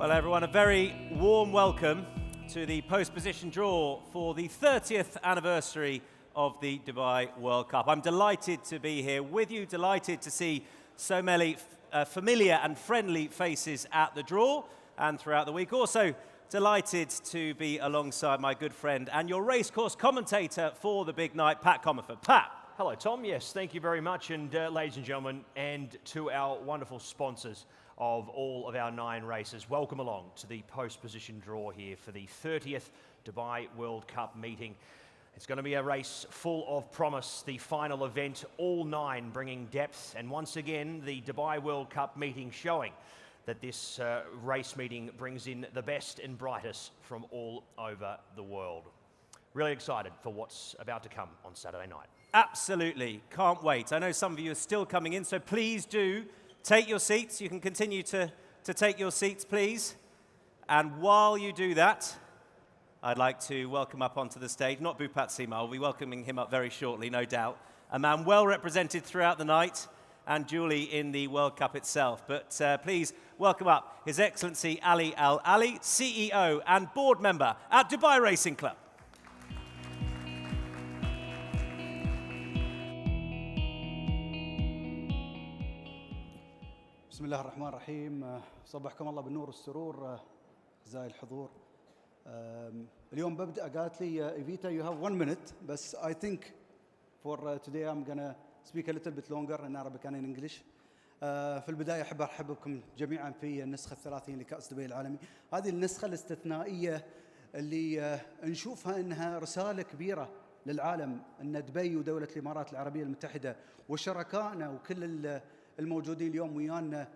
Well, everyone, a very warm welcome to the post-position draw for the 30th anniversary of the Dubai World Cup. I'm delighted to be here with you, delighted to see so many familiar and friendly faces at the draw and throughout the week. Also, delighted to be alongside my good friend and your racecourse commentator for the big night, Pat Comerford. Pat. Hello, Tom. Yes, thank you very much. And ladies and gentlemen, and to our wonderful sponsors of all of our 9 races, welcome along to the post-position draw here for the 30th Dubai World Cup meeting. It's going to be a race full of promise, the final event, all 9 bringing depth, and once again, the Dubai World Cup meeting showing that this race meeting brings in the best and brightest from all over the world. Really excited for what's about to come on Saturday night. Absolutely, can't wait. I know some of you are still coming in, so please do take your seats. You can continue to take your seats, please. And while you do that, I'd like to welcome up onto the stage, not Bhupat Seema, I'll be welcoming him up very shortly, no doubt. A man well represented throughout the night and duly in the World Cup itself. But please welcome up His Excellency Ali Al Ali, CEO and board member at Dubai Racing Club. بسم الله الرحمن الرحيم صبحكم الله بالنور والسرور أعزائي الحضور. اليوم ببدأ قالت لي Evita you have 1 minute بس I think for today I'm gonna speak a little bit longer in Arabic and in English. في البداية أحب أرحب بكم جميعا في النسخة 30 لكأس دبي العالمي. هذه النسخة الاستثنائية اللي نشوفها إنها رسالة كبيرة للعالم أن دبي ودولة الإمارات العربية المتحدة وشركائنا وكل الموجودين اليوم ويانا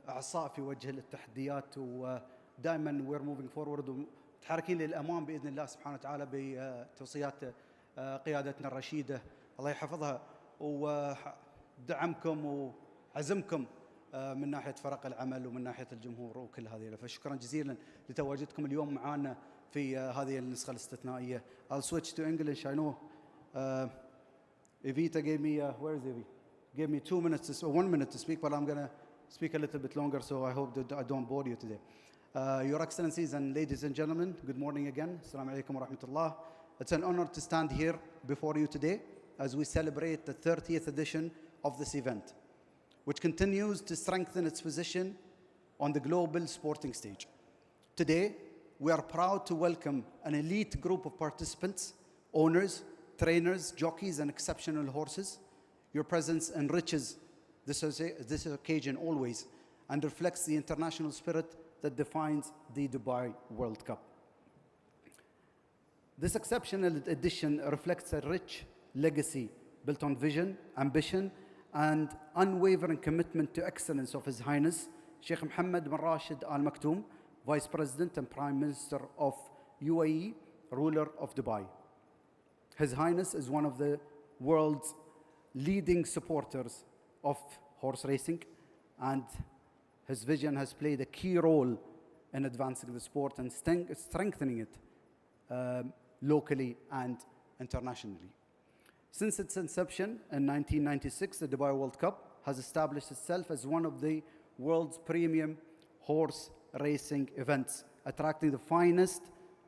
أعصاء في وجه التحديات ودائما we're moving forward ومتحركين للأمام بإذن الله سبحانه وتعالى بتوصيات قيادتنا الرشيدة الله يحفظها ودعمكم وعزمكم من ناحية فرق العمل ومن ناحية الجمهور وكل هذه. فشكرا جزيلا لتواجدكم اليوم معنا في هذه النسخة الاستثنائية. I'll switch to English. I know Evita gave me where is Evita? Gave me 2 minutes, 1 minute to speak, but I'm going to speak a little bit longer, so I hope that I don't bore you today. Your Excellencies and ladies and gentlemen, good morning again. Assalamu alaikum wa rahmatullah. It's an honor to stand here before you today as we celebrate the 30th edition of this event, which continues to strengthen its position on the global sporting stage. Today, we are proud to welcome an elite group of participants, owners, trainers, jockeys, and exceptional horses. Your presence enriches this occasion always and reflects the international spirit that defines the Dubai World Cup. This exceptional edition reflects a rich legacy built on vision, ambition, and unwavering commitment to excellence of His Highness Sheikh Mohammed bin Rashid Al Maktoum, Vice President and Prime Minister of UAE, ruler of Dubai. His Highness is one of the world's leading supporters of horse racing, and his vision has played a key role in advancing the sport and strengthening it locally and internationally. Since its inception in 1996, the Dubai World Cup has established itself as one of the world's premium horse racing events, attracting the finest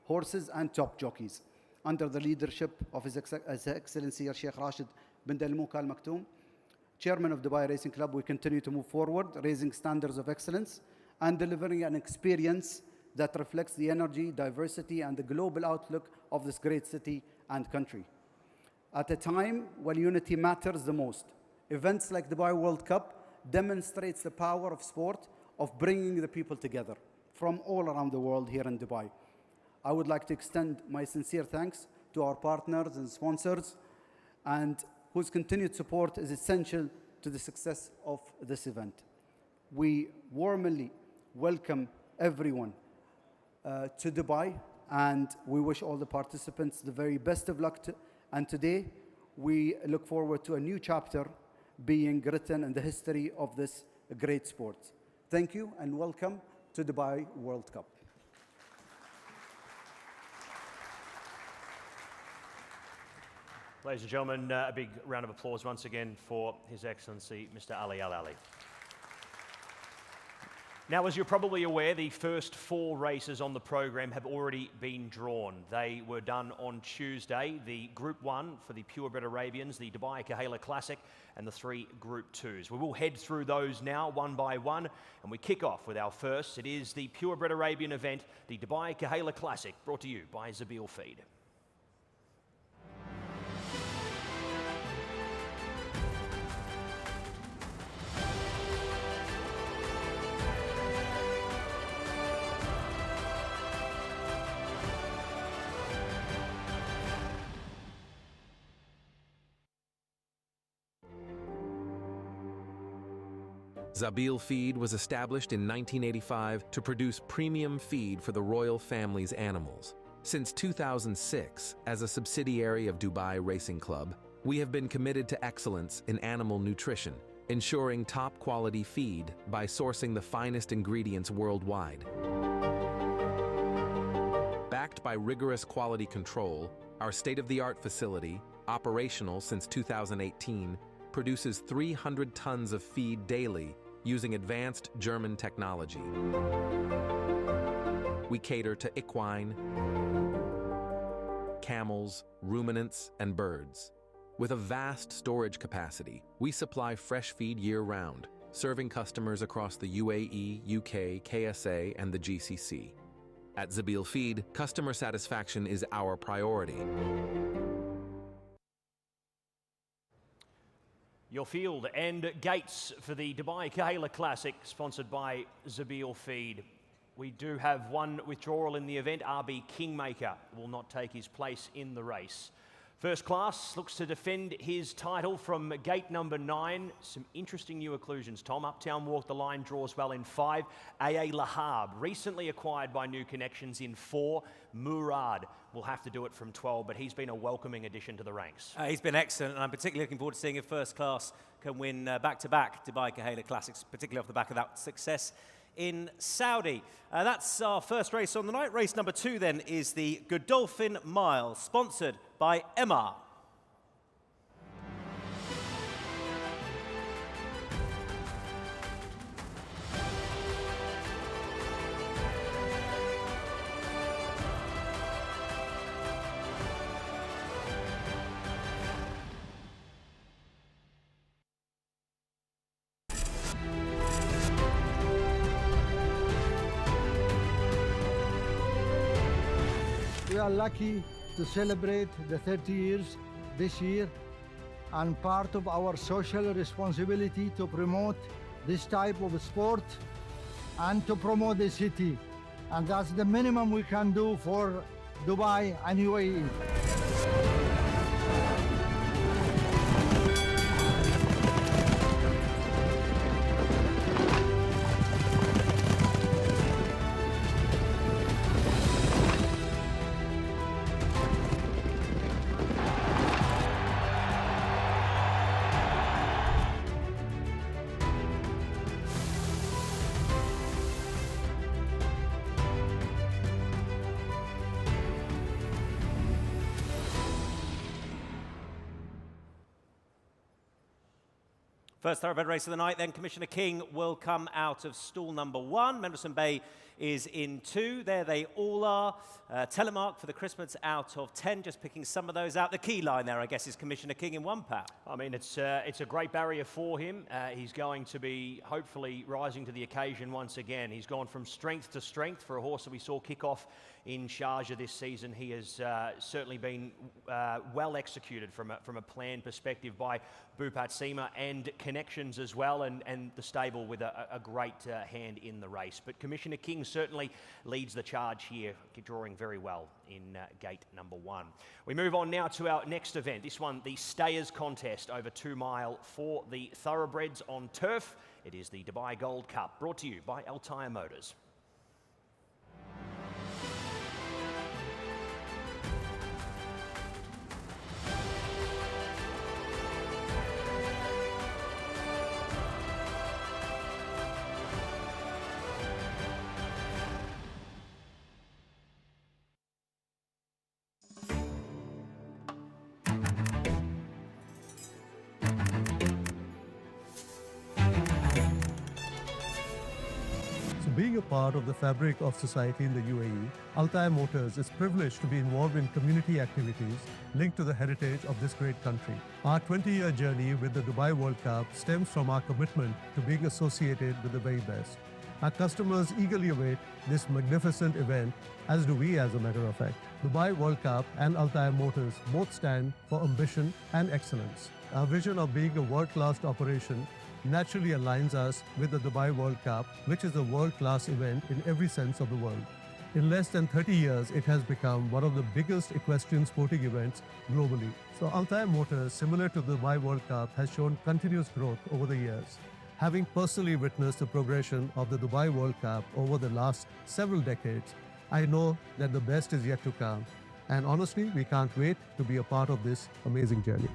horses and top jockeys. Under the leadership of His Excellency Sheikh Rashid bin Dalmouk Al Maktoum, Chairman of Dubai Racing Club, we continue to move forward, raising standards of excellence and delivering an experience that reflects the energy, diversity, and the global outlook of this great city and country. At a time when unity matters the most, events like Dubai World Cup demonstrates the power of sport, of bringing the people together from all around the world here in Dubai. I would like to extend my sincere thanks to our partners and sponsors, and whose continued support is essential to the success of this event. We warmly welcome everyone to Dubai, and we wish all the participants the very best of luck. And today, we look forward to a new chapter being written in the history of this great sport. Thank you, and welcome to Dubai World Cup. Ladies and gentlemen, a big round of applause once again for His Excellency Mr. Ali Al Ali. Now, as you're probably aware, the first 4 races on the program have already been drawn. They were done on Tuesday. The Group 1 for the Purebred Arabians, the Dubai Kahala Classic, and the 3 Group 2s. We will head through those now one by one, and we kick off with our first. It is the Purebred Arabian event, the Dubai Kahala Classic, brought to you by Zabil Feed. Zabil Feed was established in 1985 to produce premium feed for the royal family's animals. Since 2006, as a subsidiary of Dubai Racing Club, we have been committed to excellence in animal nutrition, ensuring top-quality feed by sourcing the finest ingredients worldwide. Backed by rigorous quality control, our state-of-the-art facility, operational since 2018, produces 300 tons of feed daily using advanced German technology. We cater to equine, camels, ruminants, and birds. With a vast storage capacity, we supply fresh feed year-round, serving customers across the UAE, UK, KSA, and the GCC. At Zabil Feed, customer satisfaction is our priority. Your field and gates for the Dubai Kahala Classic, sponsored by Zabil Feed. We do have one withdrawal in the event. RB Kingmaker will not take his place in the race. First Class looks to defend his title from gate number 9. Some interesting new occlusions, Tom. Uptown Walk the Line draws well in 5. AA Lahab, recently acquired by New Connections in 4. Murad will have to do it from 12, but he's been a welcoming addition to the ranks. He's been excellent, and I'm particularly looking forward to seeing if First Class can win back-to-back Dubai Kahala Classics, particularly off the back of that success in Saudi. That's our first race on the night. Race number 2 then is the Godolphin Mile, sponsored by Emma. We are lucky to celebrate the 30 years this year, and part of our social responsibility to promote this type of sport and to promote the city. And that's the minimum we can do for Dubai and UAE. First thoroughbred race of the night, then Commissioner King will come out of stall number 1. Mendelssohn Bay is in 2. There they all are. Telemark for the Christmas out of 10, just picking some of those out. The key line there, I guess, is Commissioner King in 1 pack. I mean, it's a great barrier for him. He's going to be hopefully rising to the occasion once again. He's gone from strength to strength for a horse that we saw kick off in Sharjah this season. He has certainly been well executed from a planned perspective by Bupat Sheema and Connections as well, and the stable with a great hand in the race. But Commissioner King certainly leads the charge here, drawing very well in gate number 1. We move on now to our next event. This one, the Stayers Contest over 2 mile for the thoroughbreds on turf. It is the Dubai Gold Cup, brought to you by Altair Motors. Being a part of the fabric of society in the UAE, Altai Motors is privileged to be involved in community activities linked to the heritage of this great country. Our 20-year journey with the Dubai World Cup stems from our commitment to being associated with the very best. Our customers eagerly await this magnificent event, as do we, as a matter of fact. Dubai World Cup and Altai Motors both stand for ambition and excellence. Our vision of being a world-class operation naturally aligns us with the Dubai World Cup, which is a world-class event in every sense of the word. In less than 30 years, it has become one of the biggest equestrian sporting events globally. So Altai Motors, similar to the Dubai World Cup, has shown continuous growth over the years. Having personally witnessed the progression of the Dubai World Cup over the last several decades, I know that the best is yet to come. And honestly, we can't wait to be a part of this amazing journey.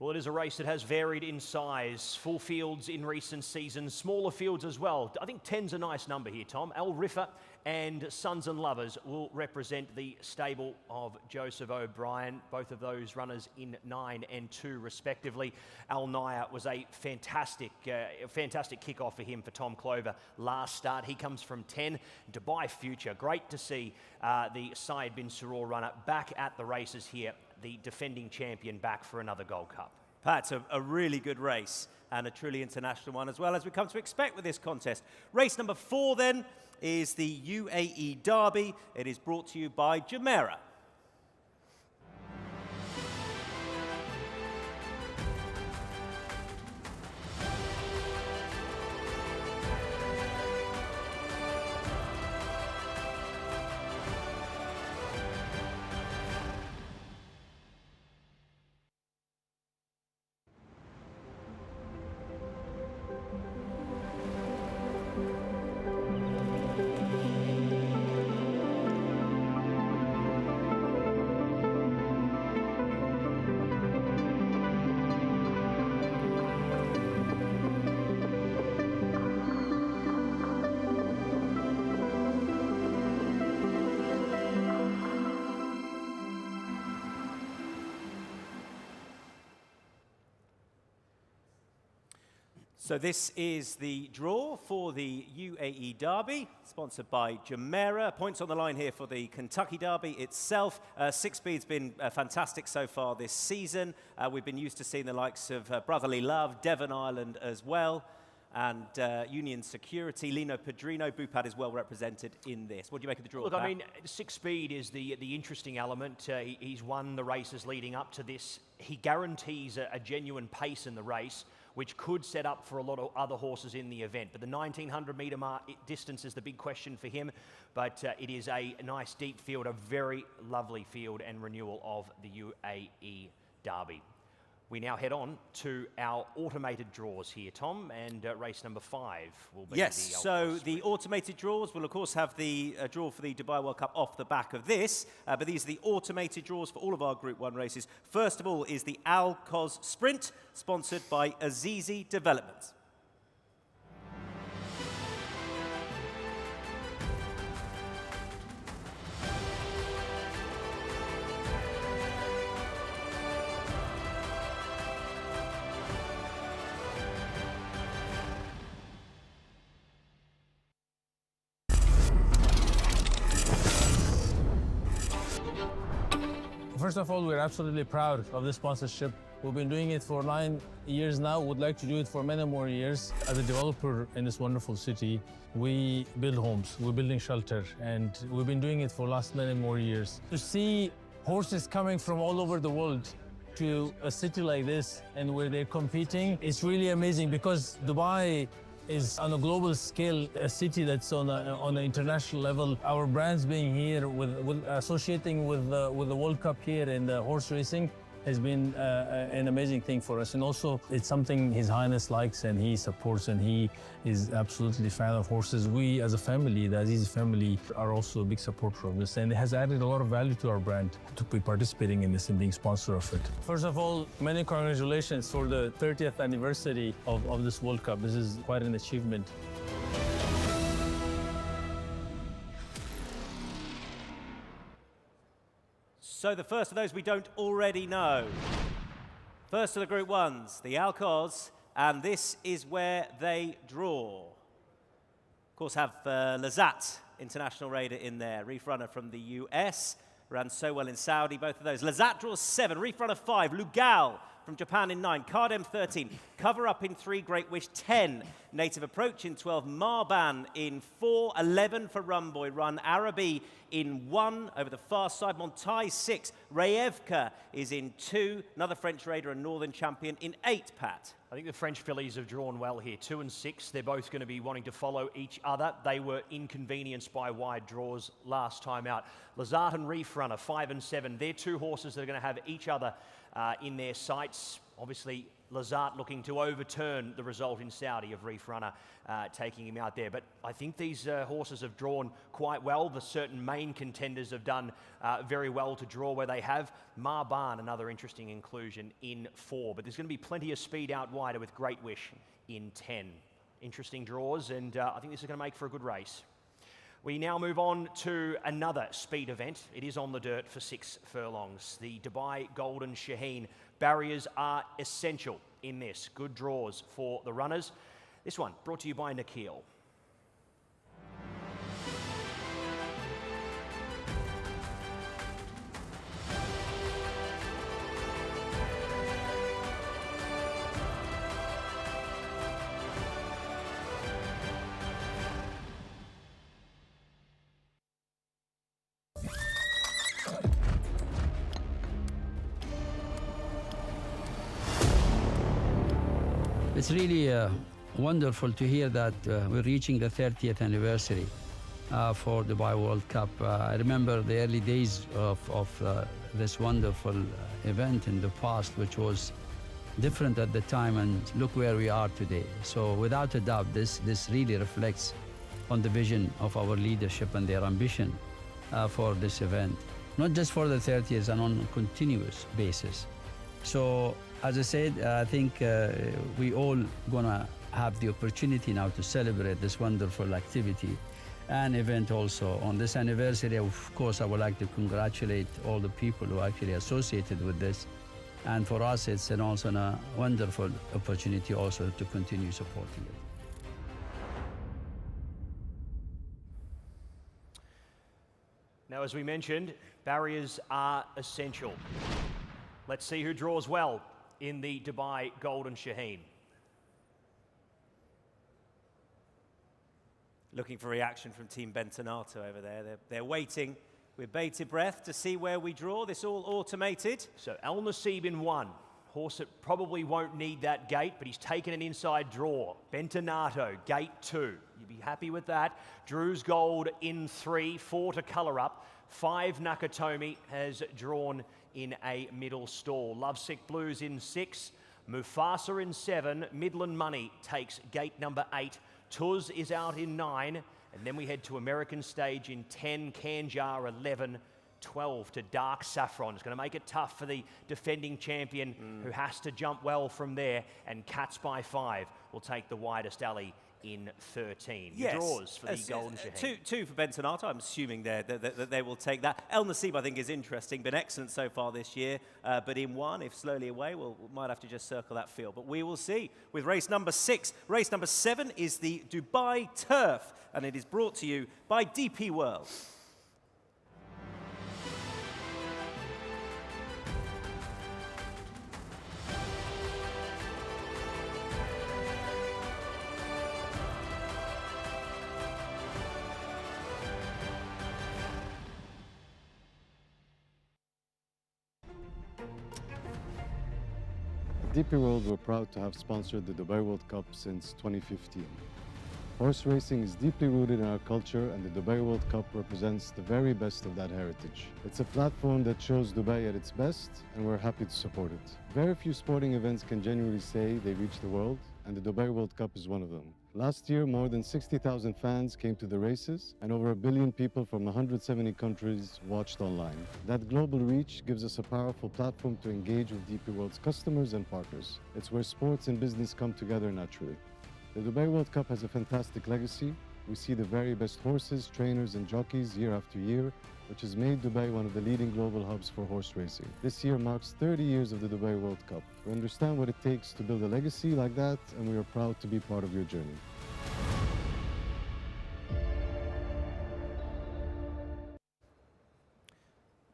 Well, it is a race that has varied in size. Full fields in recent seasons, smaller fields as well. I think 10's a nice number here, Tom. Al Rifa and Sons and Lovers will represent the stable of Joseph O'Brien, both of those runners in 9 and 2 respectively. Al Naya was a fantastic kickoff for him, for Tom Clover last start. He comes from 10. Dubai Future, great to see the Syed bin Suror runner back at the races here, the defending champion back for another Gold Cup. Pat, a really good race and a truly international one, as well as we come to expect with this contest. Race number 4 then is the UAE Derby. It is brought to you by Jumeirah. So this is the draw for the UAE Derby, sponsored by Jumeirah. Points on the line here for the Kentucky Derby itself. 6 Speed's been fantastic so far this season. We've been used to seeing the likes of Brotherly Love, Devon Island as well, and Union Security. Lino Pedrino, Bupad is well represented in this. What do you make of the draw? Look, I mean, 6 Speed is the interesting element. He's won the races leading up to this. He guarantees a genuine pace in the race, which could set up for a lot of other horses in the event. But the 1900 metre distance is the big question for him. But it is a nice deep field, a very lovely field and renewal of the UAE Derby. We now head on to our automated draws here, Tom, and race number 5 will be the automated draws will, of course, have the draw for the Dubai World Cup off the back of this, but these are the automated draws for all of our Group 1 races. First of all is the Al Quoz Sprint, sponsored by Azizi Development. First of all, we're absolutely proud of this sponsorship. We've been doing it for 9 years now. Would like to do it for many more years. As a developer in this wonderful city, we build homes, we're building shelter, and we've been doing it for last many more years. To see horses coming from all over the world to a city like this and where they're competing, it's really amazing, because Dubai is on a global scale a city that's on an international level. Our brands being here, with associating with the World Cup here and the horse racing, has been an amazing thing for us. And also, it's something His Highness likes and he supports, and he is absolutely a fan of horses. We, as a family, the Aziz family, are also a big supporter of this, and it has added a lot of value to our brand to be participating in this and being sponsor of it. First of all, many congratulations for the 30th anniversary of this World Cup. This is quite an achievement. So the first of those we don't already know. First of the Group 1s, the Quoz, and this is where they draw. Of course, have Lazat, international raider, in there. Reef runner from the US, ran so well in Saudi, both of those. Lazat draws 7, Reef runner 5, Lugal from Japan in 9, Cardem 13, Cover Up in 3, Great Wish 10, Native Approach in 12, Marban in 4, 11 for Rumboy Run, Arabi in 1, over the far side, Montai 6, Rayevka is in 2, another French raider and Northern champion in 8, Pat. I think the French fillies have drawn well here, 2 and 6. They're both going to be wanting to follow each other. They were inconvenienced by wide draws last time out. Lazat and Reef Runner, 5 and 7. They're 2 horses that are going to have each other in their sights. Obviously, Lazat looking to overturn the result in Saudi of Reef Runner taking him out there. But I think these horses have drawn quite well. The certain main contenders have done very well to draw where they have. Marban, another interesting inclusion in 4. But there's going to be plenty of speed out wider with Great Wish in 10. Interesting draws, and I think this is going to make for a good race. We now move on to another speed event. It is on the dirt for 6 furlongs. The Dubai Golden Shaheen. Barriers are essential in this. Good draws for the runners. This one brought to you by Nikhil. It's really wonderful to hear that we're reaching the 30th anniversary for Dubai World Cup. I remember the early days of this wonderful event in the past, which was different at the time, and look where we are today. So without a doubt, this really reflects on the vision of our leadership and their ambition for this event, not just for the 30th and on a continuous basis. So as I said, I think we all gonna have the opportunity now to celebrate this wonderful activity and event also. On this anniversary, of course, I would like to congratulate all the people who are actually associated with this. And for us, it's also a wonderful opportunity also to continue supporting it. Now, as we mentioned, barriers are essential. Let's see who draws well in the Dubai Golden Shaheen. Looking for reaction from Team Bentonato over there. They're waiting with bated breath to see where we draw. This all automated. So Al Nasib in 1. Horse that probably won't need that gate, but he's taken an inside draw. Bentonato, gate 2. You'd be happy with that. Drew's Gold in 3, 4 to colour up. 5 Nakatomi has drawn in a middle stall. Lovesick Blues in 6. Mufasa in 7. Midland Money takes gate number 8. Tuz is out in 9. And then we head to American Stage in 10. Kanjar 11. 12 to Dark Saffron. It's going to make it tough for the defending champion who has to jump well from there. And Cats by 5 will take the widest alley in 13. Yes. Draws for the Golden Shaheen. Two for Bentonato. I'm assuming that they will take that. El Nasib, I think, is interesting. Been excellent so far this year. But in 1, if slowly away, we might have to just circle that field. But we will see with race number 6. Race number 7 is the Dubai Turf. And it is brought to you by DP World. DP World were proud to have sponsored the Dubai World Cup since 2015. Horse racing is deeply rooted in our culture, and the Dubai World Cup represents the very best of that heritage. It's a platform that shows Dubai at its best, and we're happy to support it. Very few sporting events can genuinely say they reach the world, and the Dubai World Cup is one of them. Last year, more than 60,000 fans came to the races, and over 1 billion people from 170 countries watched online. That global reach gives us a powerful platform to engage with DP World's customers and partners. It's where sports and business come together naturally. The Dubai World Cup has a fantastic legacy, We see the very best horses, trainers and jockeys year after year, which has made Dubai one of the leading global hubs for horse racing. This year marks 30 years of the Dubai World Cup. We understand what it takes to build a legacy like that, and we are proud to be part of your journey.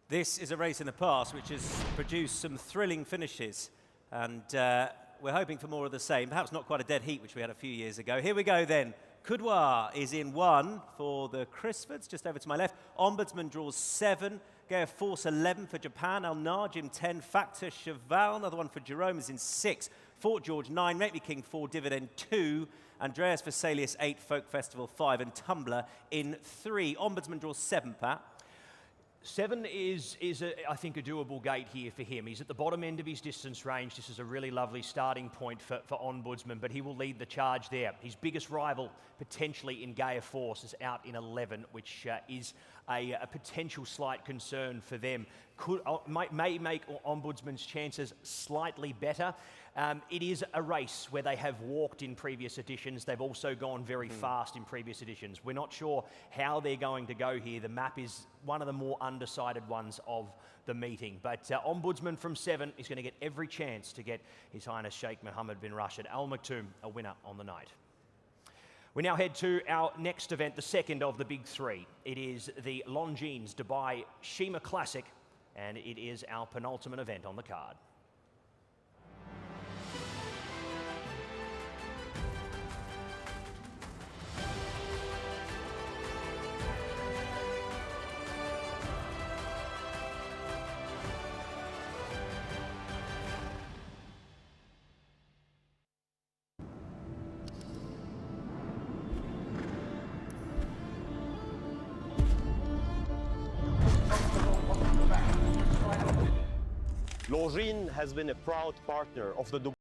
This is a race in the past which has produced some thrilling finishes, and we're hoping for more of the same. Perhaps not quite a dead heat, which we had a few years ago. Here we go then. Quoz is in 1 for the Crisfords, just over to my left. Ombudsman draws 7. Gaya Force 11 for Japan. Al Najim 10. Factor Cheval, another one for Jerome, is in 6. Fort George 9. Make Me King 4. Dividend 2. Andreas Vesalius 8. Folk Festival 5. And Tumbler in 3. Ombudsman draws 7, Pat. 7 is I think, a doable gate here for him. He's at the bottom end of his distance range. This is a really lovely starting point for Ombudsman, but he will lead the charge there. His biggest rival, potentially in Gaya Force, is out in 11, which is a potential slight concern for them. May make Ombudsman's chances slightly better. It is a race where they have walked in previous editions. They've also gone very fast in previous editions. We're not sure how they're going to go here. The map is one of the more undecided ones of the meeting. But Ombudsman from 7 is going to get every chance to get His Highness Sheikh Mohammed bin Rashid Al Maktoum a winner on the night. We now head to our next event, the second of the big 3. It is the Longines Dubai Sheema Classic, and it is our penultimate event on the card. Longines has been a proud partner of the Dubai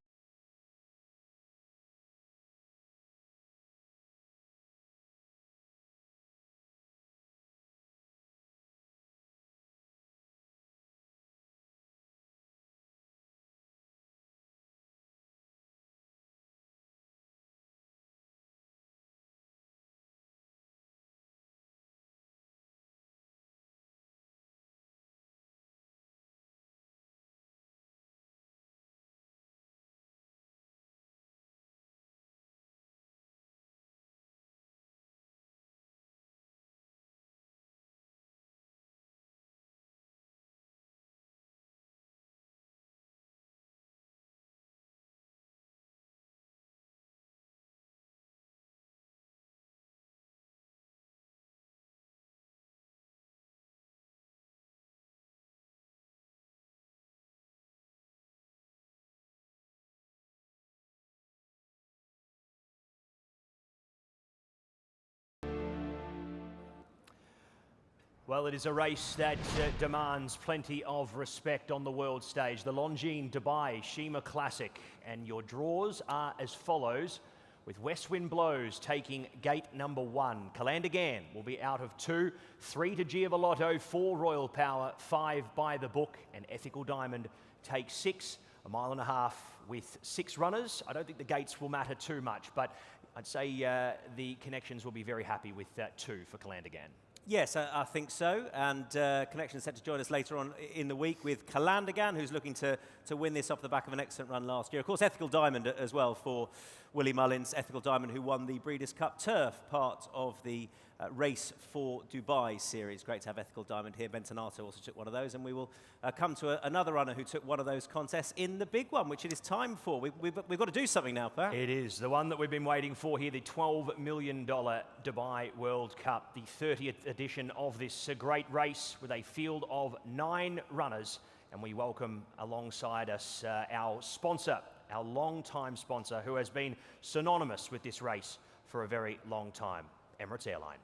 Well, it is a race that demands plenty of respect on the world stage. The Longines Dubai Sheema Classic. And your draws are as follows, with West Wind Blows taking gate number 1. Kalandagan will be out of 2. 3 to Giavolotto, 4 Royal Power, 5 By the Book, and Ethical Diamond takes 6. A mile and a half with 6 runners. I don't think the gates will matter too much, but I'd say the connections will be very happy with 2 for Kalandagan. Yes, I think so, and Connection is set to join us later on in the week with Kalandagan, who's looking to win this off the back of an excellent run last year. Of course, Ethical Diamond as well for Willie Mullins. Ethical Diamond, who won the Breeders' Cup Turf, part of the Race for Dubai series. Great to have Ethical Diamond here. Bentonato also took one of those, and we will come to another runner who took one of those contests in the big one, which it is time for. We've got to do something now, Pat. It is the one that we've been waiting for here, the $12 million Dubai World Cup, the 30th edition of this great race with a field of 9 runners. And we welcome alongside us our sponsor, our long-time sponsor, who has been synonymous with this race for a very long time, Emirates Airline.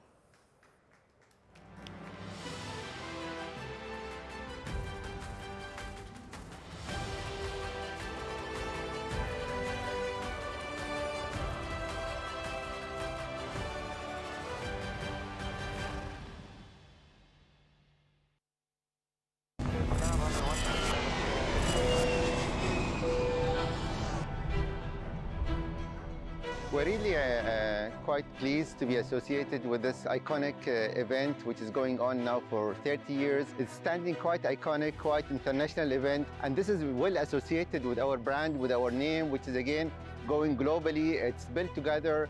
we're really quite pleased to be associated with this iconic event, which is going on now for 30 years. It's standing quite iconic, quite international event, and this is well associated with our brand, with our name, which is again going globally. It's built together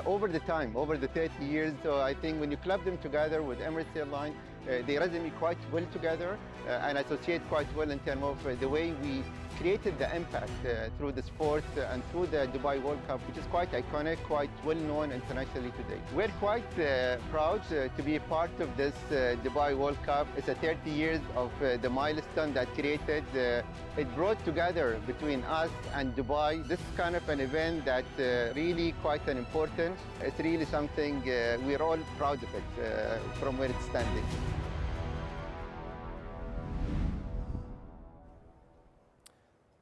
over the time, over the 30 years. So I think when you club them together with Emirates Airline, they resonate quite well together and associate quite well in terms of the way we created the impact through the sport and through the Dubai World Cup, which is quite iconic, quite well known internationally today. We're quite proud to be a part of this Dubai World Cup. It's a 30 years of the milestone that created. It brought together between us and Dubai this kind of an event that really quite an important. It's really something we're all proud of it from where it's standing.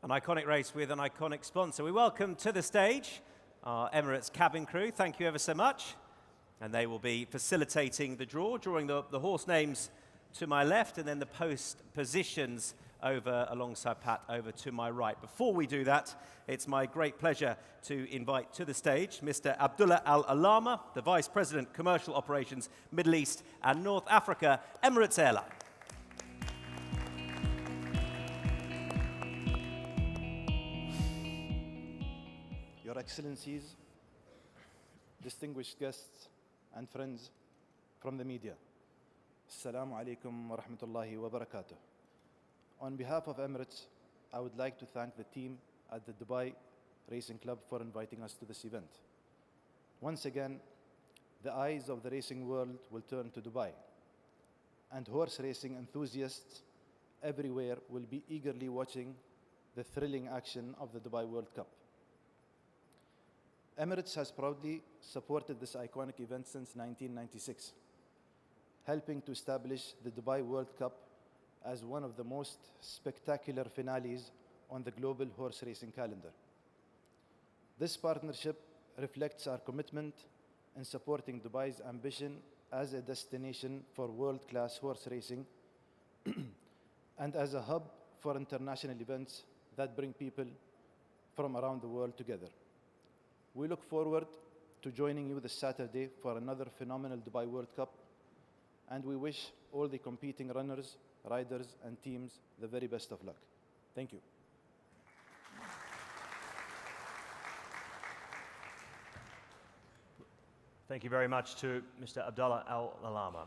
An iconic race with an iconic sponsor. We welcome to the stage our Emirates cabin crew. Thank you ever so much. And they will be facilitating the draw, drawing the horse names to my left and then the post positions over alongside Pat over to my right. Before we do that, it's my great pleasure to invite to the stage Mr. Abdullah Al-Alama, the Vice President, Commercial Operations, Middle East and North Africa, Emirates Airline. Your Excellencies, distinguished guests and friends from the media, Assalamu alaikum wa rahmatullahi wa barakatuh. On behalf of Emirates, I would like to thank the team at the Dubai Racing Club for inviting us to this event. Once again, the eyes of the racing world will turn to Dubai, and horse racing enthusiasts everywhere will be eagerly watching the thrilling action of the Dubai World Cup. Emirates has proudly supported this iconic event since 1996, helping to establish the Dubai World Cup as one of the most spectacular finales on the global horse racing calendar. This partnership reflects our commitment in supporting Dubai's ambition as a destination for world-class horse racing and as a hub for international events that bring people from around the world together. We look forward to joining you this Saturday for another phenomenal Dubai World Cup, and we wish all the competing runners, riders, and teams the very best of luck. Thank you. Thank you very much to Mr. Abdullah Al-Alama.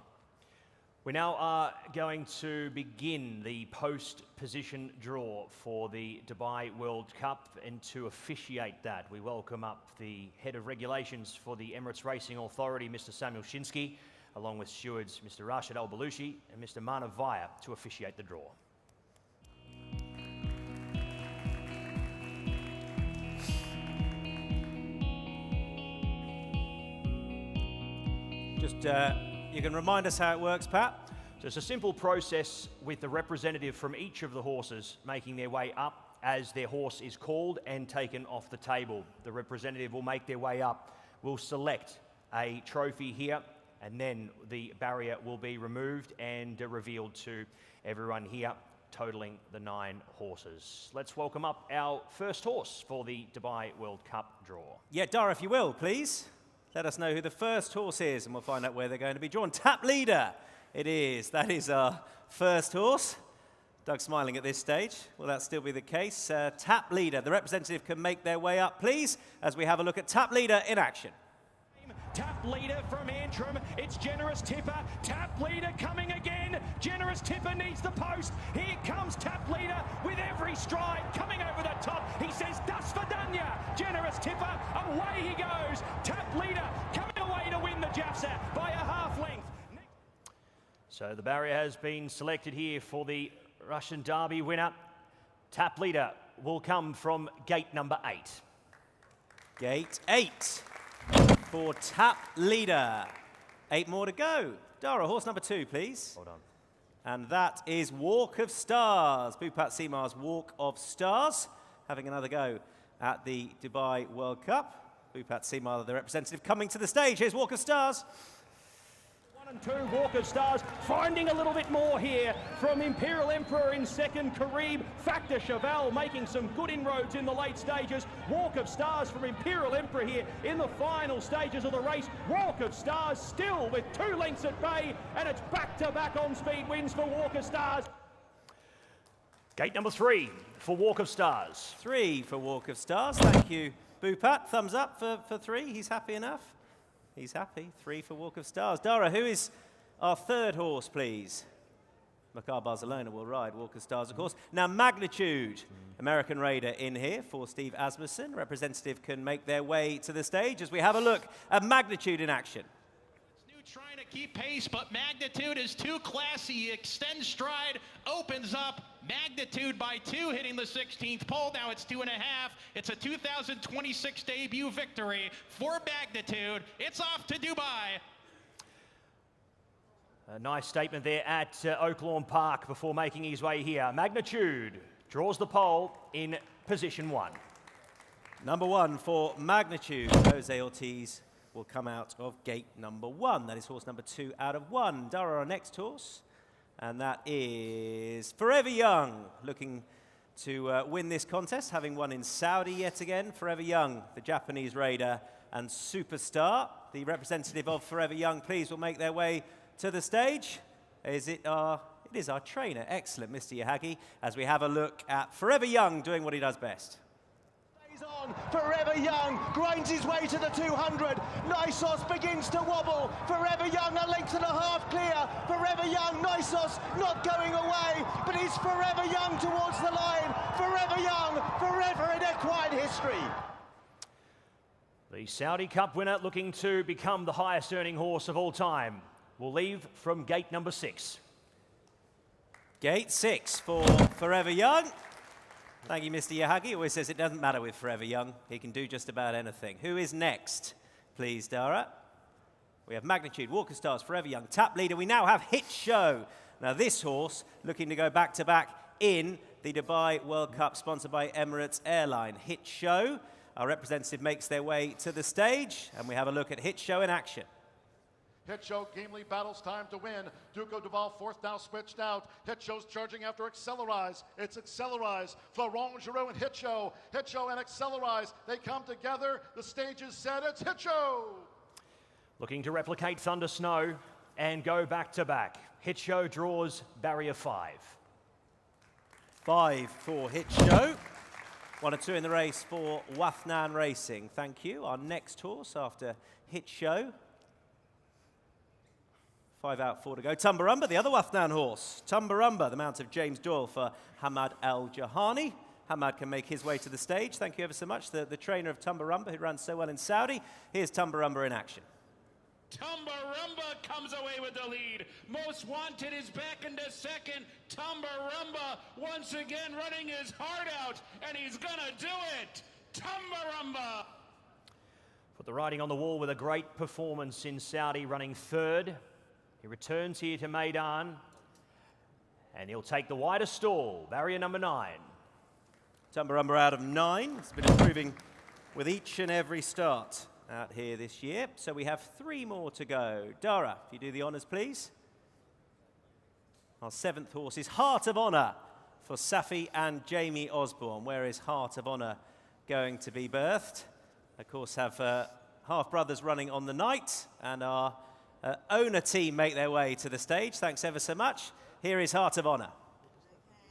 We now are going to begin the post-position draw for the Dubai World Cup, and to officiate that, we welcome up the Head of Regulations for the Emirates Racing Authority, Mr. Samuel Shinsky, along with stewards Mr. Rashid Al-Balushi and Mr. Manav Vaya to officiate the draw. Just, you can remind us how it works, Pat? So it's a simple process with the representative from each of the horses making their way up as their horse is called and taken off the table. The representative will make their way up, will select a trophy here, and then the barrier will be removed and revealed to everyone here, totaling the 9 horses. Let's welcome up our first horse for the Dubai World Cup draw. Yeah, Dara, if you will, please. Let us know who the first horse is, and we'll find out where they're going to be drawn. Tap Leader, it is. That is our first horse. Doug's smiling at this stage. Will that still be the case? Tap Leader, the representative can make their way up, please, as we have a look at Tap Leader in action. Tap Leader from Antrim. It's Generous Tipper. Tap Leader coming again. Generous Tipper needs the post. Here comes Tap Leader with every stride coming over the top. He says, "Das Verdanya." Generous Tipper, away he goes. Tap Leader coming away to win the Jafsa by a half length. So the barrier has been selected here for the Russian Derby winner. Tap Leader will come from gate number 8. Gate 8 for Tap Leader. 8 more to go. Dara, horse number 2, please. Hold on. And that is Walk of Stars. Bhupat Seema's Walk of Stars, having another go at the Dubai World Cup. Bhupat Seema, the representative, coming to the stage. Here's Walk of Stars. And 2, Walk of Stars, finding a little bit more here from Imperial Emperor in second, Kareem, Factor Cheval making some good inroads in the late stages. Walk of Stars from Imperial Emperor here in the final stages of the race. Walk of Stars still with 2 lengths at bay, and it's back-to-back on-speed wins for Walk of Stars. Gate number 3 for Walk of Stars. 3 for Walk of Stars. Thank you, Bupat. Thumbs up for 3. He's happy enough. He's happy. 3 for Walk of Stars. Dara, who is our 3rd horse, please? Makar Barcelona will ride Walk of Stars, of course. Now, Magnitude, American Raider in here for Steve Asmussen. Representative can make their way to the stage as we have a look at Magnitude in action. Trying to keep pace, but Magnitude is too classy. Extends stride, opens up. Magnitude by 2, hitting the 16th pole. Now it's 2.5. It's a 2026 debut victory for Magnitude. It's off to Dubai. A nice statement there at Oaklawn Park before making his way here. Magnitude draws the pole in position 1. Number 1 for Magnitude. Jose Ortiz will come out of gate number 1. That is horse number 2 out of 1. Dara, our next horse, and that is Forever Young, looking to win this contest, having won in Saudi yet again. Forever Young, the Japanese raider and superstar. The representative of Forever Young, please, will make their way to the stage. It is our trainer. Excellent, Mr. Yahagi, as we have a look at Forever Young doing what he does best. On. Forever Young grinds his way to the 200. Nisos begins to wobble. Forever Young a length and a half clear. Forever Young, Nisos not going away, but he's Forever Young towards the line. Forever Young, forever in equine history. The Saudi Cup winner, looking to become the highest earning horse of all time, will leave from gate number 6. Gate 6 for Forever Young. Thank you, Mr. Yahagi. Always says it doesn't matter with Forever Young. He can do just about anything. Who is next, please, Dara? We have Magnitude, Walk of Stars, Forever Young, Tap Leader. We now have Hit Show. Now, this horse looking to go back-to-back in the Dubai World Cup, sponsored by Emirates Airline. Hit Show. Our representative makes their way to the stage, and we have a look at Hit Show in action. Hit Show gamely battles time to win. Duco Duval fourth now switched out. Hit Show's charging after Accelerize. It's Accelerize. Florent Giroux and Hit Show. Hit Show and Accelerize. They come together. The stage is set. It's Hit Show. Looking to replicate Thunder Snow and go back-to-back. Hit Show draws barrier 5. 5 for Hit Show. 1 or 2 in the race for Wafnan Racing. Thank you. Our next horse after Hit Show. 5 out, 4 to go. Tumbarumba, the other Wafnan horse. Tumbarumba, the mount of James Doyle for Hamad Al Jahani. Hamad can make his way to the stage. Thank you ever so much. The trainer of Tumbarumba, who ran so well in Saudi. Here's Tumbarumba in action. Tumbarumba comes away with the lead. Most Wanted is back into second. Tumbarumba once again running his heart out, and he's gonna do it. Tumbarumba. Put the writing on the wall with a great performance in Saudi, running 3rd. He returns here to Meydan, and he'll take the wider stall, barrier number 9. Tumbarumba out of 9. It's been improving with each and every start out here this year. So we have 3 more to go. Dara, if you do the honours, please. Our 7th horse is Heart of Honour for Safi and Jamie Osborne. Where is Heart of Honour going to be birthed? Of course, have half-brothers running on the night, and our owner team make their way to the stage. Thanks ever so much. Here is Heart of Honour.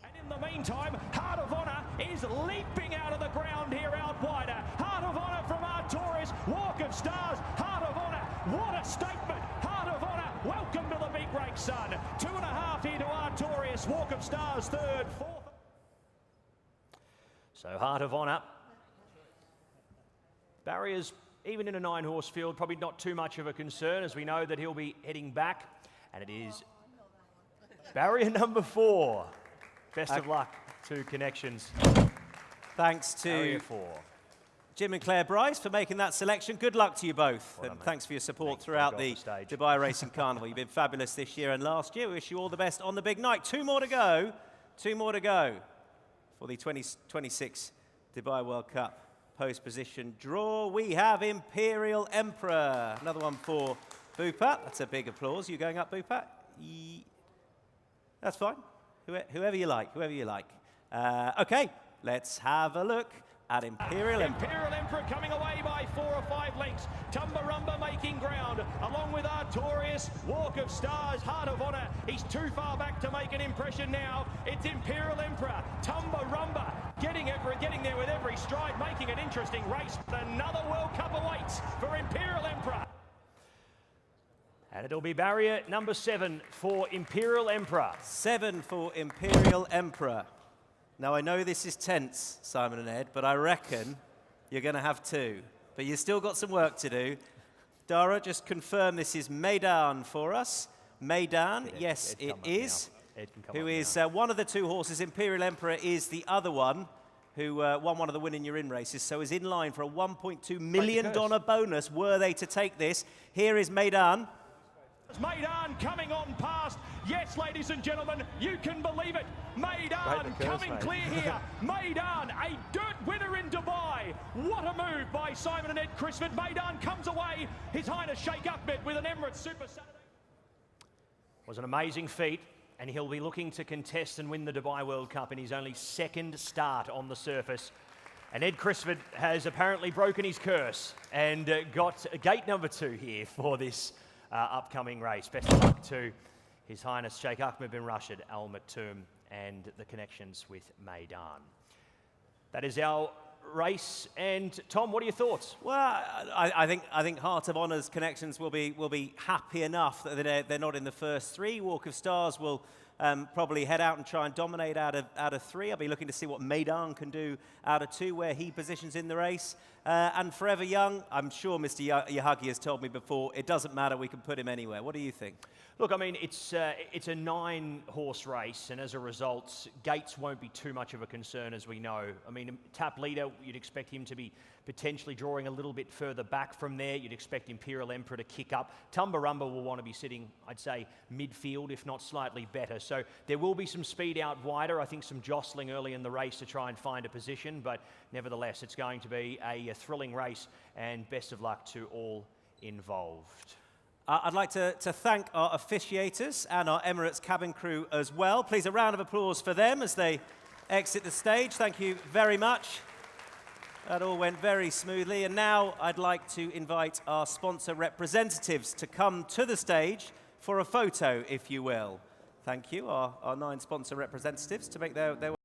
And in the meantime, Heart of Honour is leaping out of the ground here out wider. Heart of Honour from Artorias, Walk of Stars, Heart of Honour. What a statement. Heart of Honour, welcome to the big break, son. 2.5 here to Artorias, Walk of Stars, 3rd, 4th. So Heart of Honour. Barriers, even in a 9-horse field, probably not too much of a concern, as we know that he'll be heading back. And it is barrier number 4. Best of luck to Connections. Thanks to Jim and Claire Bryce for making that selection. Good luck to you both. And thanks for your support throughout the Dubai Racing Carnival. You've been fabulous this year and last year. We wish you all the best on the big night. 2 more to go. 2 more to go for the 2026 Dubai World Cup post-position draw. We have Imperial Emperor. Another one for Bupat, that's a big applause. You going up, Bupat? That's fine. Whoever you like, whoever you like. Okay, let's have a look at Imperial Emperor. Imperial Emperor coming away by 4 or 5 lengths. Tumbarumba making ground, along with Artorias, Walk of Stars, Heart of Honor. He's too far back to make an impression now. It's Imperial Emperor, Tumbarumba, getting there with every stride, making an interesting race. Another World Cup awaits for Imperial Emperor. And it'll be barrier number 7 for Imperial Emperor. 7 for Imperial Emperor. Now, I know this is tense, Simon and Ed, but I reckon you're going to have 2. But you've still got some work to do. Dara, just confirm this is Meydan for us. Meydan, yes, it is. Who is one of the 2 horses. Imperial Emperor is the other one who won one of the Win in Your In races, so is in line for a $1.2 million bonus were they to take this. Here is Meydan. Meydan coming on past. Yes, ladies and gentlemen, you can believe it. Meydan coming clear here. Meydan, a dirt winner in Dubai. What a move by Simon and Ed Crisford. Meydan comes away. His Highness Sheikh Ahmed with an Emirates Super Saturday. Was an amazing feat, and he'll be looking to contest and win the Dubai World Cup in his only 2nd start on the surface. And Ed Crisford has apparently broken his curse and got gate number 2 here for this upcoming race. Best of luck to His Highness Sheikh Ahmed bin Rashid Al Maktoum and the connections with Meydan. That is our race. And Tom, what are your thoughts? Well, I think Heart of Honour's connections will be happy enough that they're not in the first 3. Walk of Stars will probably head out and try and dominate out of 3. I'll be looking to see what Meydan can do out of 2, where he positions in the race. And Forever Young, I'm sure Mr. Yahagi has told me before, it doesn't matter, we can put him anywhere. What do you think? Look, I mean, it's a 9-horse race, and as a result, gates won't be too much of a concern, as we know. I mean, Tap Leader, you'd expect him to be potentially drawing a little bit further back from there. You'd expect Imperial Emperor to kick up. Tumbarumba will want to be sitting, I'd say, midfield, if not slightly better. So there will be some speed out wider. I think some jostling early in the race to try and find a position, but nevertheless, it's going to be a thrilling race, and best of luck to all involved. I'd like to thank our officiators and our Emirates cabin crew as well. Please, a round of applause for them as they exit the stage. Thank you very much. That all went very smoothly. And now I'd like to invite our sponsor representatives to come to the stage for a photo, if you will. Thank you, our 9 sponsor representatives, to make their way.